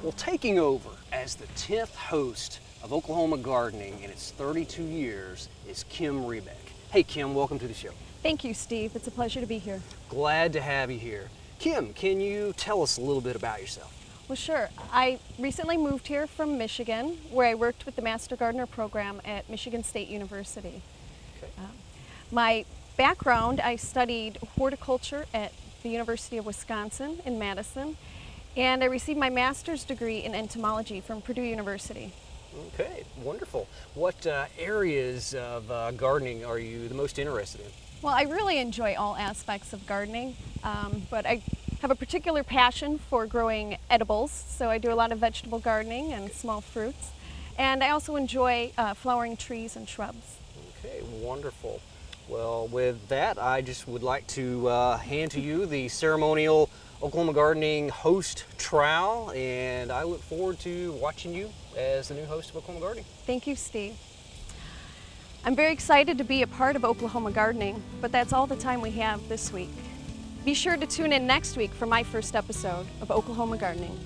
Well, taking over as the 10th host of Oklahoma Gardening in its 32 years is Kim Rebek. Hey Kim, welcome to the show. Thank you, Steve. It's a pleasure to be here. Glad to have you here. Kim, can you tell us a little bit about yourself? Well, sure. I recently moved here from Michigan, where I worked with the Master Gardener program at Michigan State University. Okay. My background, I studied horticulture at the University of Wisconsin in Madison, and I received my master's degree in entomology from Purdue University. Okay, wonderful. What areas of gardening are you the most interested in? Well, I really enjoy all aspects of gardening, but I have a particular passion for growing edibles, so I do a lot of vegetable gardening and small fruits, and I also enjoy flowering trees and shrubs. Okay, wonderful. Well, with that, I just would like to hand to you the ceremonial Oklahoma Gardening host trowel, and I look forward to watching you as the new host of Oklahoma Gardening. Thank you, Steve. I'm very excited to be a part of Oklahoma Gardening, but that's all the time we have this week. Be sure to tune in next week for my first episode of Oklahoma Gardening.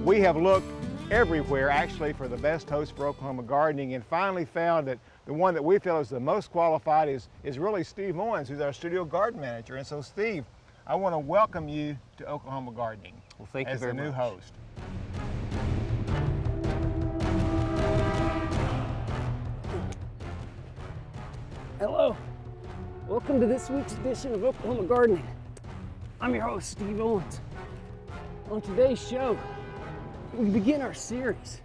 We have looked everywhere actually for the best host for Oklahoma Gardening, and finally found that the one that we feel is the most qualified is really Steve Owens, who's our studio garden manager. And so Steve, I want to welcome you to Oklahoma Gardening. Well, thank you very much. As the new host. Hello, welcome to this week's edition of Oklahoma Gardening. I'm your host, Steve Owens. On today's show, we begin our series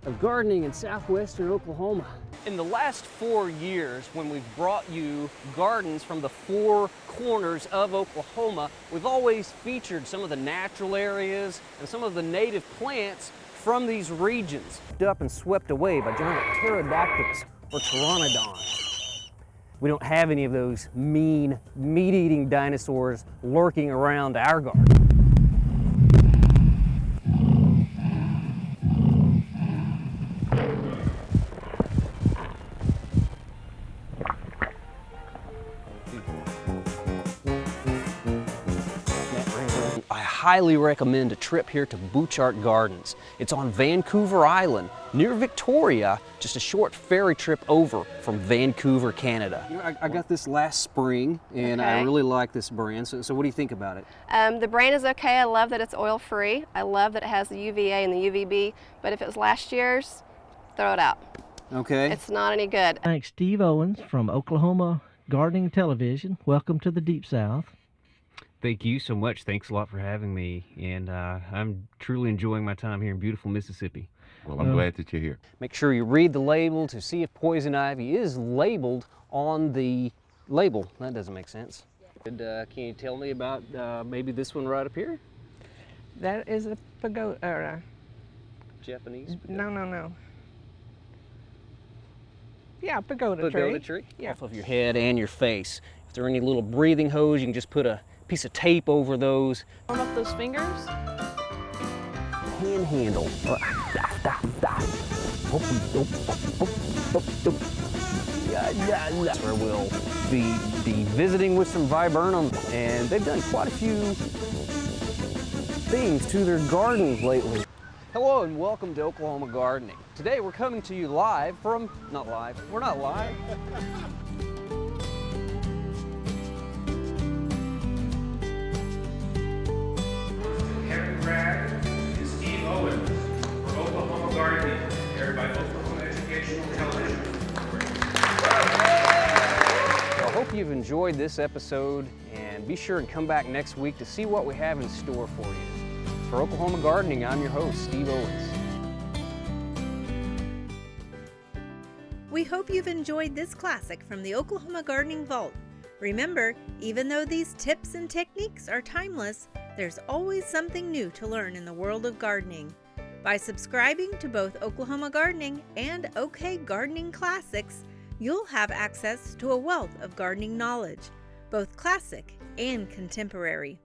of gardening in southwestern Oklahoma. In the last 4 years, when we've brought you gardens from the 4 corners of Oklahoma, we've always featured some of the natural areas and some of the native plants from these regions, up and swept away by giant pterodactyls or pteranodons. We don't have any of those mean, meat-eating dinosaurs lurking around our garden. I highly recommend a trip here to Bouchard Gardens. It's on Vancouver Island, near Victoria, just a short ferry trip over from Vancouver, Canada. You know, I got this last spring, and I really like this brand. So what do you think about it? The brand is okay. I love that it's oil-free. I love that it has the UVA and the UVB, but if it was last year's, throw it out. Okay. It's not any good. Thanks, Steve Owens from Oklahoma Gardening Television. Welcome to the Deep South. Thank you so much. Thanks a lot for having me, and I'm truly enjoying my time here in beautiful Mississippi. Well, I'm glad that you're here. Make sure you read the label to see if poison ivy is labeled on the label. That doesn't make sense. And, can you tell me about maybe this one right up here? That is a pagoda. Japanese pagoda? No. Yeah, pagoda tree. Pagoda tree? Yeah. Off of your head and your face. If there are any little breathing hose, you can just put a piece of tape over those. Warm up those fingers. Panhandle. That's where we'll be visiting with some viburnums, and they've done quite a few things to their gardens lately. Hello and welcome to Oklahoma Gardening. Today we're coming to you live from, not live, we're not live. And Steve Owens for Oklahoma Gardening, aired by Oklahoma Educational Television. I hope you've enjoyed this episode, and be sure and come back next week to see what we have in store for you. For Oklahoma Gardening, I'm your host, Steve Owens. We hope you've enjoyed this classic from the Oklahoma Gardening Vault. Remember, even though these tips and techniques are timeless, there's always something new to learn in the world of gardening. By subscribing to both Oklahoma Gardening and OK Gardening Classics, you'll have access to a wealth of gardening knowledge, both classic and contemporary.